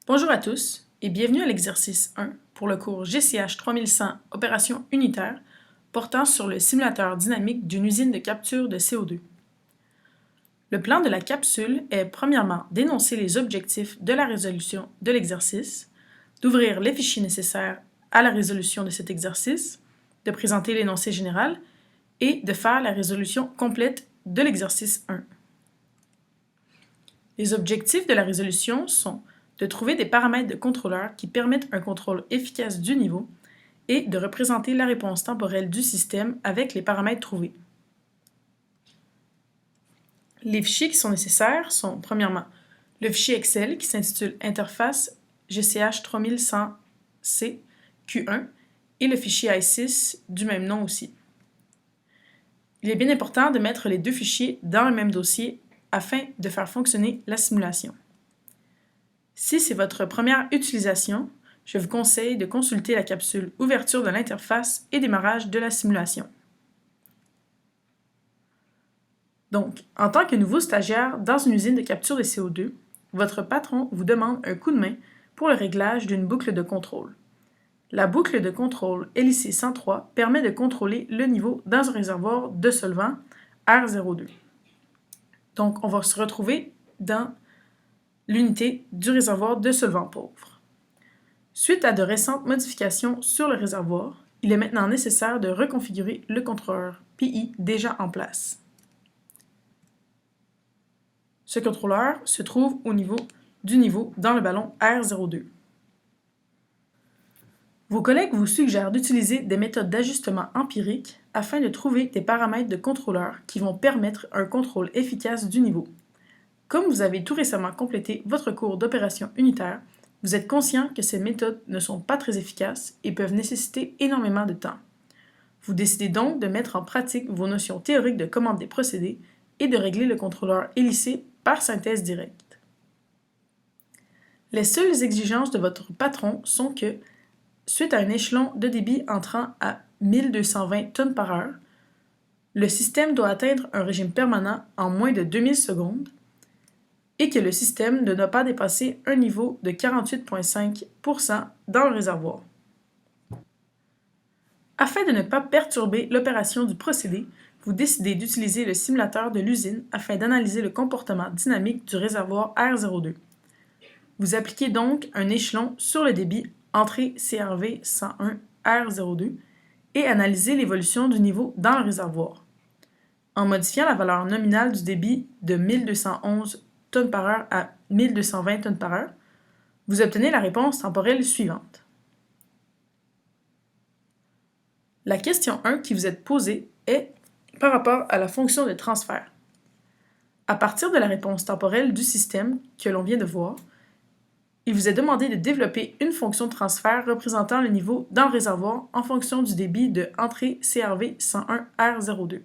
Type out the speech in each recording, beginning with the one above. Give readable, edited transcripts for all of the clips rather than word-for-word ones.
Bonjour à tous et bienvenue à l'exercice 1 pour le cours GCH 3100 Opérations unitaires portant sur le simulateur dynamique d'une usine de capture de CO2. Le plan de la capsule est premièrement d'énoncer les objectifs de la résolution de l'exercice, d'ouvrir les fichiers nécessaires à la résolution de cet exercice, de présenter l'énoncé général et de faire la résolution complète de l'exercice 1. Les objectifs de la résolution sont de trouver des paramètres de contrôleur qui permettent un contrôle efficace du niveau et de représenter la réponse temporelle du système avec les paramètres trouvés. Les fichiers qui sont nécessaires sont, premièrement, le fichier Excel qui s'intitule Interface GCH 3100C Q1 et le fichier I6 du même nom aussi. Il est bien important de mettre les deux fichiers dans le même dossier afin de faire fonctionner la simulation. Si c'est votre première utilisation, je vous conseille de consulter la capsule Ouverture de l'interface et démarrage de la simulation. Donc, en tant que nouveau stagiaire dans une usine de capture de CO2, votre patron vous demande un coup de main pour le réglage d'une boucle de contrôle. La boucle de contrôle LIC 103 permet de contrôler le niveau dans un réservoir de solvant R02. Donc, on va se retrouver dans l'unité du réservoir de solvant pauvre. Suite à de récentes modifications sur le réservoir, il est maintenant nécessaire de reconfigurer le contrôleur PI déjà en place. Ce contrôleur se trouve au niveau du niveau dans le ballon R02. Vos collègues vous suggèrent d'utiliser des méthodes d'ajustement empirique afin de trouver des paramètres de contrôleur qui vont permettre un contrôle efficace du niveau. Comme vous avez tout récemment complété votre cours d'opération unitaire, vous êtes conscient que ces méthodes ne sont pas très efficaces et peuvent nécessiter énormément de temps. Vous décidez donc de mettre en pratique vos notions théoriques de commande des procédés et de régler le contrôleur LIC par synthèse directe. Les seules exigences de votre patron sont que, suite à un échelon de débit entrant à 1220 tonnes par heure, le système doit atteindre un régime permanent en moins de 2000 secondes et que le système ne doit pas dépasser un niveau de 48,5% dans le réservoir. Afin de ne pas perturber l'opération du procédé, vous décidez d'utiliser le simulateur de l'usine afin d'analyser le comportement dynamique du réservoir R02. Vous appliquez donc un échelon sur le débit entrée CRV 101 R02 et analysez l'évolution du niveau dans le réservoir. En modifiant la valeur nominale du débit de 1211 tonnes par heure à 1220 tonnes par heure, vous obtenez la réponse temporelle suivante. La question 1 qui vous est posée est par rapport à la fonction de transfert. À partir de la réponse temporelle du système que l'on vient de voir, il vous est demandé de développer une fonction de transfert représentant le niveau dans le réservoir en fonction du débit de entrée CRV 101 R02.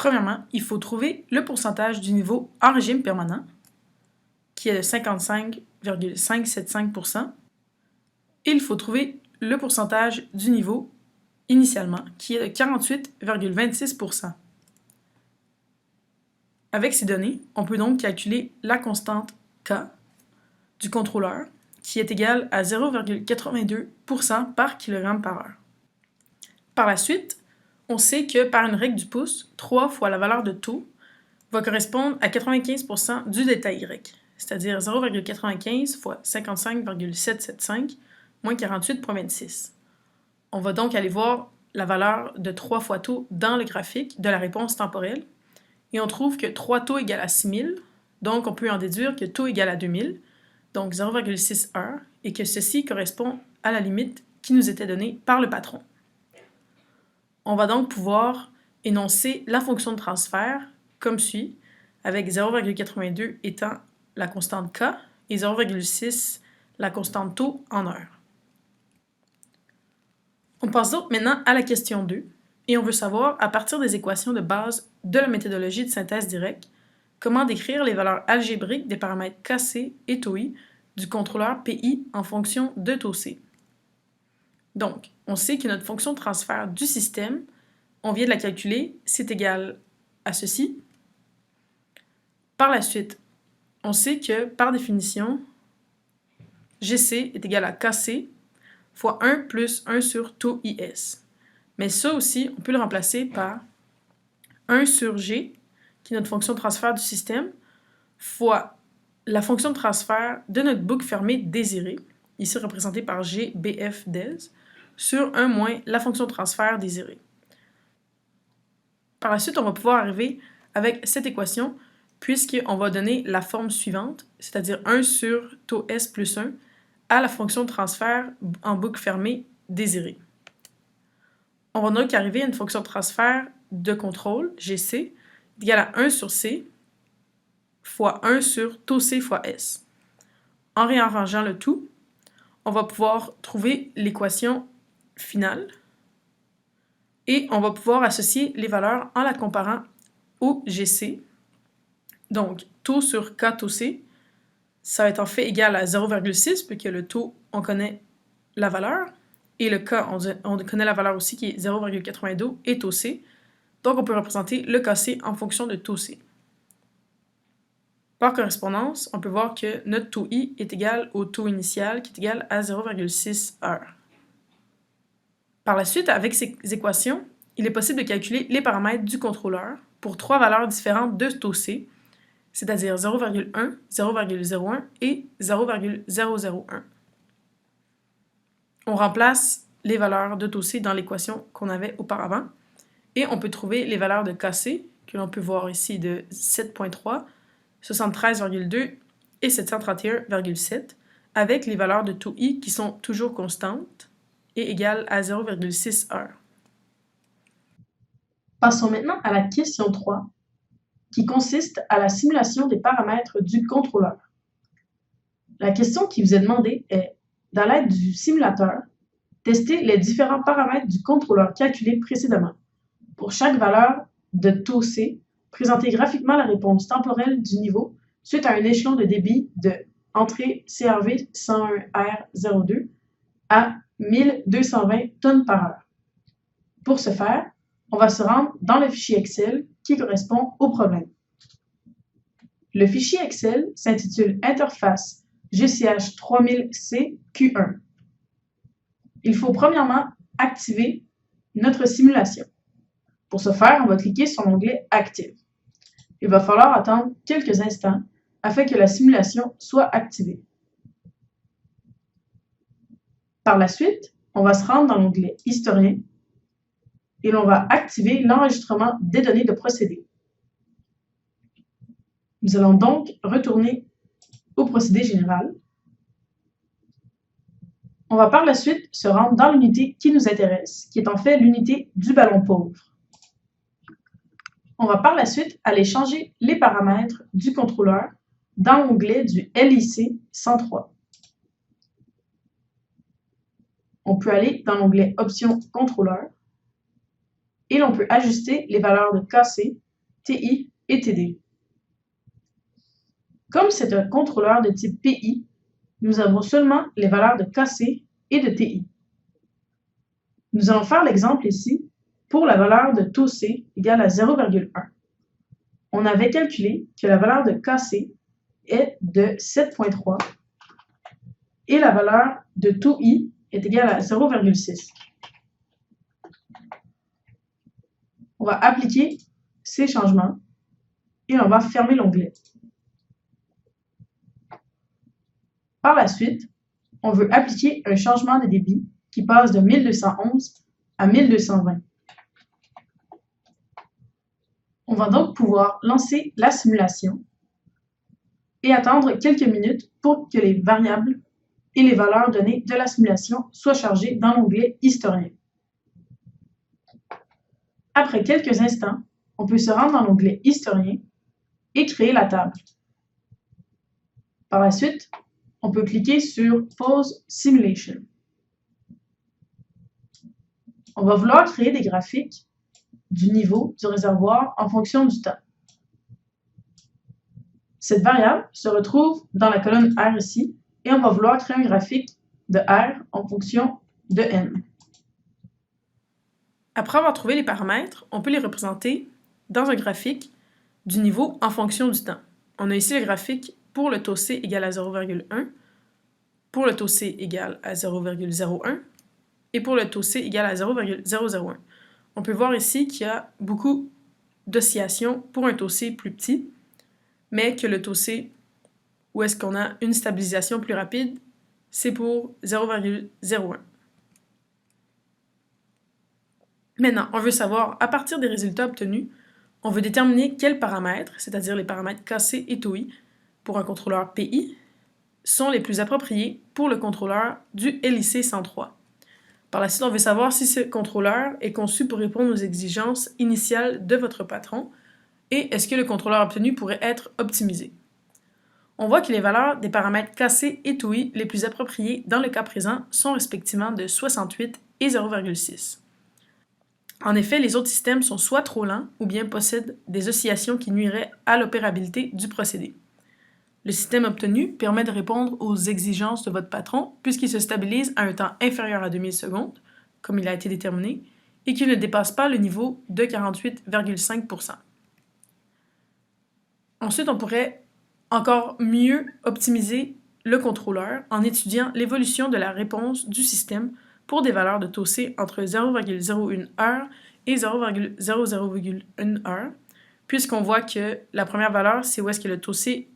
Premièrement, il faut trouver le pourcentage du niveau en régime permanent, qui est de 55,575%, et il faut trouver le pourcentage du niveau initialement, qui est de 48,26%. Avec ces données, on peut donc calculer la constante K du contrôleur, qui est égale à 0,82% par kg par heure. Par la suite, on sait que par une règle du pouce, 3 fois la valeur de taux va correspondre à 95% du delta Y, c'est-à-dire 0,95 fois 55,775 moins 48,26. On va donc aller voir la valeur de 3 fois taux dans le graphique de la réponse temporelle et on trouve que 3 taux égale à 6000, donc on peut en déduire que taux égale à 2000, donc 0,6 heures, et que ceci correspond à la limite qui nous était donnée par le patron. On va donc pouvoir énoncer la fonction de transfert comme suit, avec 0,82 étant la constante K et 0,6 la constante taux en heures. On passe donc maintenant à la question 2, et on veut savoir, à partir des équations de base de la méthodologie de synthèse directe, comment décrire les valeurs algébriques des paramètres Kc et τi du contrôleur PI en fonction de τc. Donc, on sait que notre fonction de transfert du système, on vient de la calculer, c'est égal à ceci. Par la suite, on sait que, par définition, GC est égal à KC fois 1 plus 1 sur taux IS. Mais ça aussi, on peut le remplacer par 1 sur G, qui est notre fonction de transfert du système, fois la fonction de transfert de notre boucle fermée désirée, ici représentée par G BF des, sur 1 moins la fonction de transfert désirée. Par la suite, on va pouvoir arriver avec cette équation, puisqu'on va donner la forme suivante, c'est-à-dire 1 sur taux S plus 1, à la fonction de transfert en boucle fermée désirée. On va donc arriver à une fonction de transfert de contrôle, GC, égale à 1 sur C fois 1 sur taux C fois S. En réarrangeant le tout, on va pouvoir trouver l'équation finale et on va pouvoir associer les valeurs en la comparant au GC. Donc, taux sur K taux C, ça va être en fait égal à 0,6 puisque le taux, on connaît la valeur, et le K, on connaît la valeur aussi qui est 0,82 et taux C. Donc, on peut représenter le KC en fonction de taux C. Par correspondance, on peut voir que notre taux I est égal au taux initial qui est égal à 0,6 heures. Par la suite, avec ces équations, il est possible de calculer les paramètres du contrôleur pour 3 valeurs différentes de taux C, c'est-à-dire 0,1, 0,01 et 0,001. On remplace les valeurs de taux C dans l'équation qu'on avait auparavant et on peut trouver les valeurs de KC, que l'on peut voir ici de 7,3, 73,2 et 731,7, avec les valeurs de taux I qui sont toujours constantes et égales à 0,6 heures. Passons maintenant à la question 3, qui consiste à la simulation des paramètres du contrôleur. La question qui vous est demandée est, dans l'aide du simulateur, tester les différents paramètres du contrôleur calculés précédemment. Pour chaque valeur de taux C, présenter graphiquement la réponse temporelle du niveau suite à un échelon de débit de entrée CRV 101R02 à 1220 tonnes par heure. Pour ce faire, on va se rendre dans le fichier Excel qui correspond au problème. Le fichier Excel s'intitule Interface GCH 3000C Q1. Il faut premièrement activer notre simulation. Pour ce faire, on va cliquer sur l'onglet Active. Il va falloir attendre quelques instants afin que la simulation soit activée. Par la suite, on va se rendre dans l'onglet Historien et l'on va activer l'enregistrement des données de procédé. Nous allons donc retourner au procédé général. On va par la suite se rendre dans l'unité qui nous intéresse, qui est en fait l'unité du ballon pauvre. On va par la suite aller changer les paramètres du contrôleur dans l'onglet du LIC 103. On peut aller dans l'onglet Options contrôleur et l'on peut ajuster les valeurs de KC, TI et TD. Comme c'est un contrôleur de type PI, nous avons seulement les valeurs de KC et de TI. Nous allons faire l'exemple ici pour la valeur de taux C égale à 0,1. On avait calculé que la valeur de KC est de 7,3 et la valeur de taux I est égale à 0,6. On va appliquer ces changements et on va fermer l'onglet. Par la suite, on veut appliquer un changement de débit qui passe de 1211 à 1220. On va donc pouvoir lancer la simulation et attendre quelques minutes pour que les variables et les valeurs données de la simulation soient chargées dans l'onglet Historien. Après quelques instants, on peut se rendre dans l'onglet Historien et créer la table. Par la suite, on peut cliquer sur Pause Simulation. On va vouloir créer des graphiques du niveau du réservoir en fonction du temps. Cette variable se retrouve dans la colonne R ici et on va vouloir créer un graphique de R en fonction de N. Après avoir trouvé les paramètres, on peut les représenter dans un graphique du niveau en fonction du temps. on a ici le graphique pour le taux C égale à 0,1, pour le taux C égale à 0,01 et pour le taux C égale à 0,001. On peut voir ici qu'il y a beaucoup d'oscillations pour un taux C plus petit, mais que le taux C, où est-ce qu'on a une stabilisation plus rapide, c'est pour 0,01. Maintenant, on veut savoir, à partir des résultats obtenus, on veut déterminer quels paramètres, c'est-à-dire les paramètres KC et TOI, pour un contrôleur PI, sont les plus appropriés pour le contrôleur du LIC 103. Par la suite, on veut savoir si ce contrôleur est conçu pour répondre aux exigences initiales de votre patron et est-ce que le contrôleur obtenu pourrait être optimisé. On voit que les valeurs des paramètres KC et TOI les plus appropriées dans le cas présent sont respectivement de 68 et 0,6. En effet, les autres systèmes sont soit trop lents ou bien possèdent des oscillations qui nuiraient à l'opérabilité du procédé. Le système obtenu permet de répondre aux exigences de votre patron puisqu'il se stabilise à un temps inférieur à 2000 secondes, comme il a été déterminé, et qu'il ne dépasse pas le niveau de 48,5%. Ensuite, on pourrait encore mieux optimiser le contrôleur en étudiant l'évolution de la réponse du système pour des valeurs de taux C entre 0,01 heure et 0,0001 heure, puisqu'on voit que la première valeur, c'est où est-ce que le taux C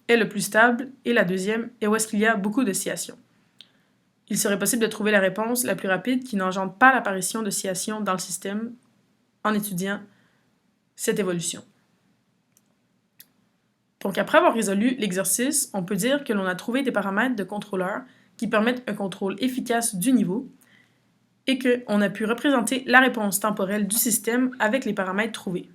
est le plus stable, et la deuxième est où est-ce qu'il y a beaucoup d'oscillations. Il serait possible de trouver la réponse la plus rapide qui n'engendre pas l'apparition d'oscillations dans le système en étudiant cette évolution. Donc après avoir résolu l'exercice, on peut dire que l'on a trouvé des paramètres de contrôleur qui permettent un contrôle efficace du niveau et qu'on a pu représenter la réponse temporelle du système avec les paramètres trouvés.